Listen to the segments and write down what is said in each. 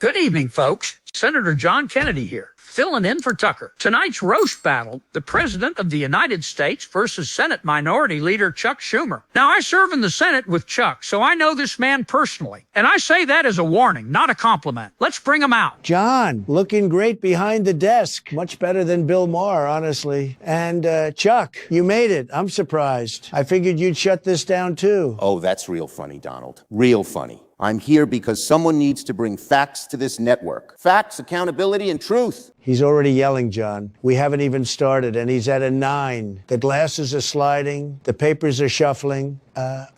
Good evening, folks. Senator John Kennedy here, filling in for Tucker. Tonight's roast battle, the President of the United States versus Senate Minority Leader Chuck Schumer. Now, I serve in the Senate with Chuck, so I know this man personally. And I say that as a warning, not a compliment. Let's bring him out. John, looking great behind the desk. Much better than Bill Maher, honestly. And Chuck, you made it. I'm surprised. I figured you'd shut this down, too. Oh, that's real funny, Donald. Real funny. I'm here because someone needs to bring facts to this network. Facts, accountability, and truth. He's already yelling, John. We haven't even started, and he's at a 9. The glasses are sliding. The papers are shuffling.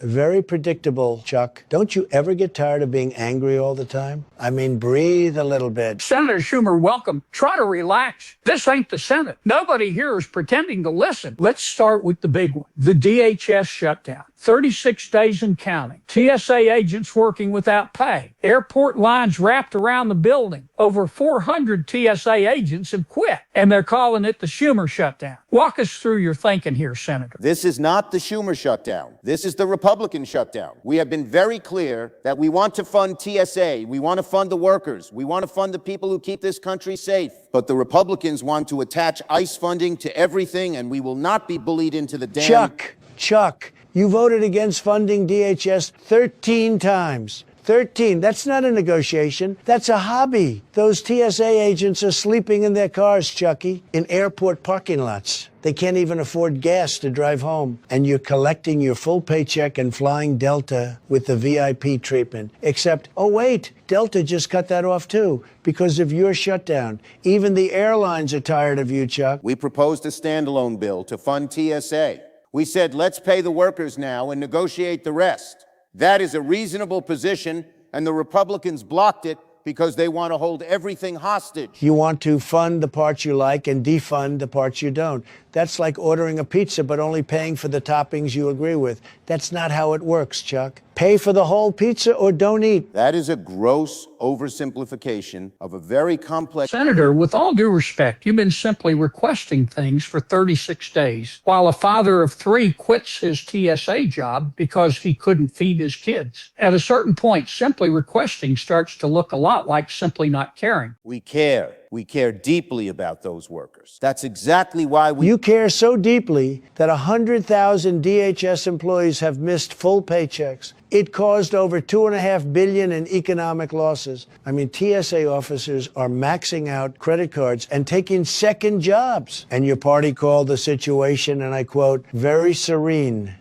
Very predictable, Chuck. Don't you ever get tired of being angry all the time? I mean, breathe a little bit. Senator Schumer, welcome. Try to relax. This ain't the Senate. Nobody here is pretending to listen. Let's start with the big one, the DHS shutdown. 36 days and counting. TSA agents working without pay. Airport lines wrapped around the building. Over 400 TSA agents have quit, and they're calling it the Schumer shutdown. Walk us through your thinking here, Senator. This is not the Schumer shutdown. This is the Republican shutdown. We have been very clear that we want to fund TSA. We want to fund the workers. We want to fund the people who keep this country safe. But the Republicans want to attach ICE funding to everything, and we will not be bullied into the damn... Chuck, you voted against funding DHS 13 times. 13. That's not a negotiation. That's a hobby. Those TSA agents are sleeping in their cars, Chucky, in airport parking lots. They can't even afford gas to drive home. And you're collecting your full paycheck and flying Delta with the VIP treatment. Except, oh wait, Delta just cut that off too because of your shutdown. Even the airlines are tired of you, Chuck. We proposed a standalone bill to fund TSA. We said, let's pay the workers now and negotiate the rest. That is a reasonable position, and the Republicans blocked it because they want to hold everything hostage. You want to fund the parts you like and defund the parts you don't. That's like ordering a pizza but only paying for the toppings you agree with. That's not how it works, Chuck. Pay for the whole pizza or don't eat. That is a gross oversimplification of a very complex... Senator, with all due respect, you've been simply requesting things for 36 days, while a father of 3 quits his TSA job because he couldn't feed his kids. At a certain point, simply requesting starts to look a lot like simply not caring. We care. We care deeply about those workers. That's exactly why we... You care so deeply that 100,000 DHS employees have missed full paychecks. It caused over $2.5 billion in economic losses. I mean, TSA officers are maxing out credit cards and taking second jobs. And your party called the situation, and I quote, very serene,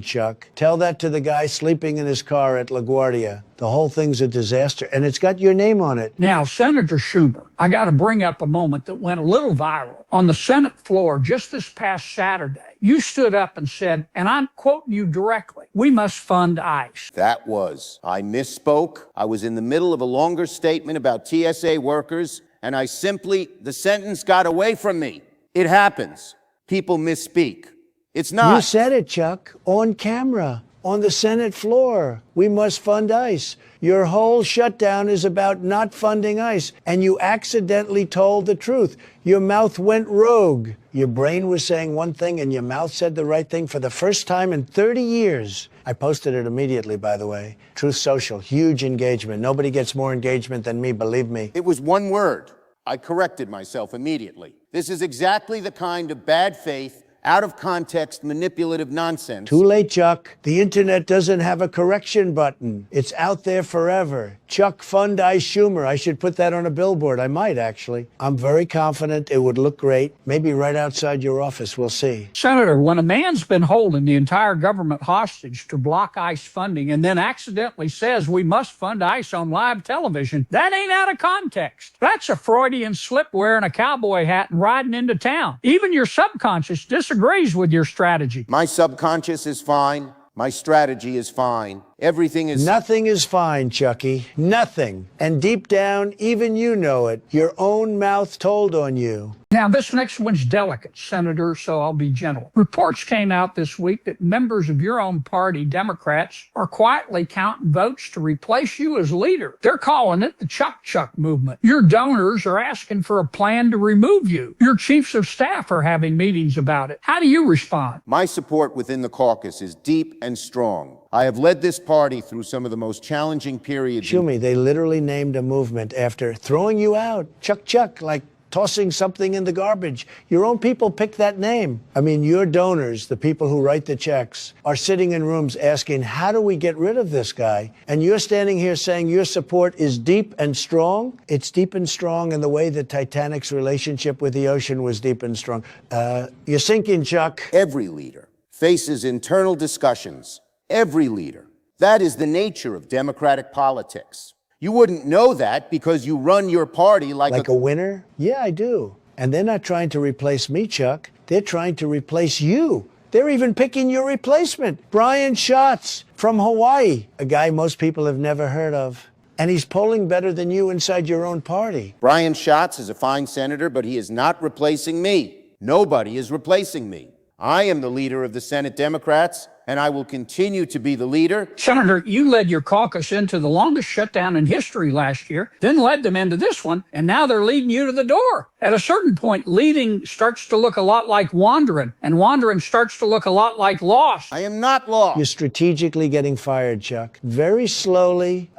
Chuck. Tell that to the guy sleeping in his car at LaGuardia. The whole thing's a disaster, and it's got your name on it. Now, Senator Schumer, I got to bring up a moment that went a little viral. On the Senate floor just this past Saturday, you stood up and said, and I'm quoting you directly, we must fund ICE. I misspoke. I was in the middle of a longer statement about TSA workers, and the sentence got away from me. It happens. People misspeak. It's not. You said it, Chuck, on camera. On the Senate floor, we must fund ICE. Your whole shutdown is about not funding ICE, and you accidentally told the truth. Your mouth went rogue. Your brain was saying one thing, and your mouth said the right thing for the first time in 30 years. I posted it immediately, by the way. Truth Social, huge engagement. Nobody gets more engagement than me, believe me. It was one word. I corrected myself immediately. This is exactly the kind of bad faith, out of context, manipulative nonsense. Too late, Chuck. The internet doesn't have a correction button. It's out there forever. Chuck, fund ICE Schumer. I should put that on a billboard. I might, actually. I'm very confident it would look great. Maybe right outside your office. We'll see. Senator, when a man's been holding the entire government hostage to block ICE funding and then accidentally says we must fund ICE on live television, that ain't out of context. That's a Freudian slip wearing a cowboy hat and riding into town. Even your subconscious disagrees with your strategy. My subconscious is fine. My strategy is fine. Everything is... Nothing is fine, Chucky. Nothing. And deep down, even you know it. Your own mouth told on you. Now, this next one's delicate, Senator, so I'll be gentle. Reports came out this week that members of your own party, Democrats, are quietly counting votes to replace you as leader. They're calling it the Chuck movement. Your donors are asking for a plan to remove you. Your chiefs of staff are having meetings about it. How do you respond? My support within the caucus is deep and strong. I have led this party through some of the most challenging periods. Schumer, they literally named a movement after throwing you out. Chuck, like tossing something in the garbage. Your own people picked that name. I mean, your donors, the people who write the checks, are sitting in rooms asking, how do we get rid of this guy? And you're standing here saying your support is deep and strong. It's deep and strong in the way that Titanic's relationship with the ocean was deep and strong. You're sinking, Chuck. Every leader faces internal discussions. Every leader. That is the nature of democratic politics. You wouldn't know that because you run your party like a winner? Yeah, I do. And they're not trying to replace me, Chuck. They're trying to replace you. They're even picking your replacement, Brian Schatz from Hawaii, a guy most people have never heard of. And he's polling better than you inside your own party. Brian Schatz is a fine senator, but he is not replacing me. Nobody is replacing me. I am the leader of the Senate Democrats, and I will continue to be the leader. Senator, you led your caucus into the longest shutdown in history last year, then led them into this one, and now they're leading you to the door. At a certain point, leading starts to look a lot like wandering, and wandering starts to look a lot like lost. I am not lost. You're strategically getting fired, Chuck. Very slowly,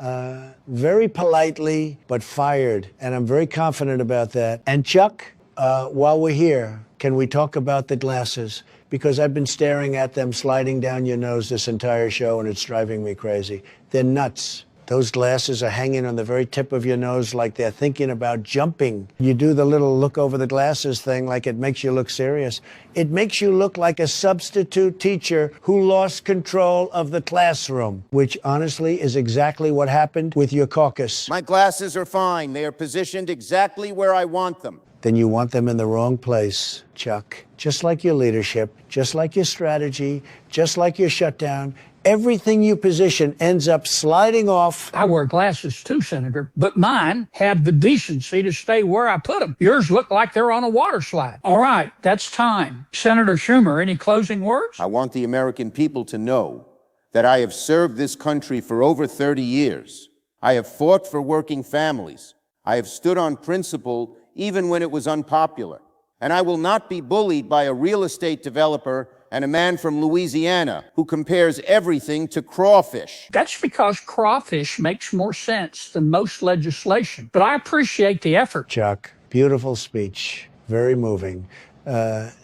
very politely, but fired. And I'm very confident about that. And Chuck, while we're here, can we talk about the glasses? Because I've been staring at them sliding down your nose this entire show, and it's driving me crazy. They're nuts. Those glasses are hanging on the very tip of your nose like they're thinking about jumping. You do the little look over the glasses thing like it makes you look serious. It makes you look like a substitute teacher who lost control of the classroom, which honestly is exactly what happened with your caucus. My glasses are fine. They are positioned exactly where I want them. Then you want them in the wrong place, Chuck. Just like your leadership, just like your strategy, just like your shutdown, everything you position ends up sliding off. I wear glasses too, Senator, but mine had the decency to stay where I put them. Yours look like they're on a water slide. All right, that's time. Senator Schumer, any closing words? I want the American people to know that I have served this country for over 30 years. I have fought for working families. I have stood on principle even when it was unpopular. And I will not be bullied by a real estate developer and a man from Louisiana who compares everything to crawfish. That's because crawfish makes more sense than most legislation. But I appreciate the effort. Chuck, beautiful speech. Very moving.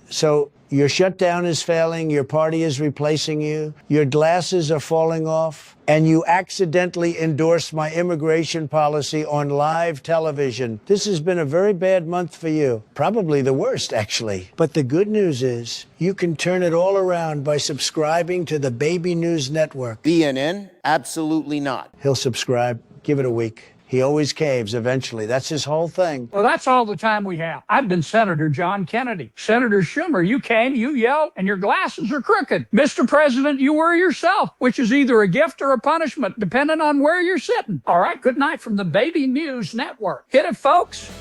So your shutdown is failing, your party is replacing you, your glasses are falling off, and you accidentally endorsed my immigration policy on live television. This has been a very bad month for you. Probably the worst, actually. But the good news is you can turn it all around by subscribing to the Baby News Network. BNN? Absolutely not. He'll subscribe. Give it a week. He always caves eventually. That's his whole thing. Well, that's all the time we have. I've been Senator John Kennedy. Senator Schumer, you came, you yelled, and your glasses are crooked. Mr. President, you were yourself, which is either a gift or a punishment, depending on where you're sitting. All right, good night from the Baby News Network. Hit it, folks.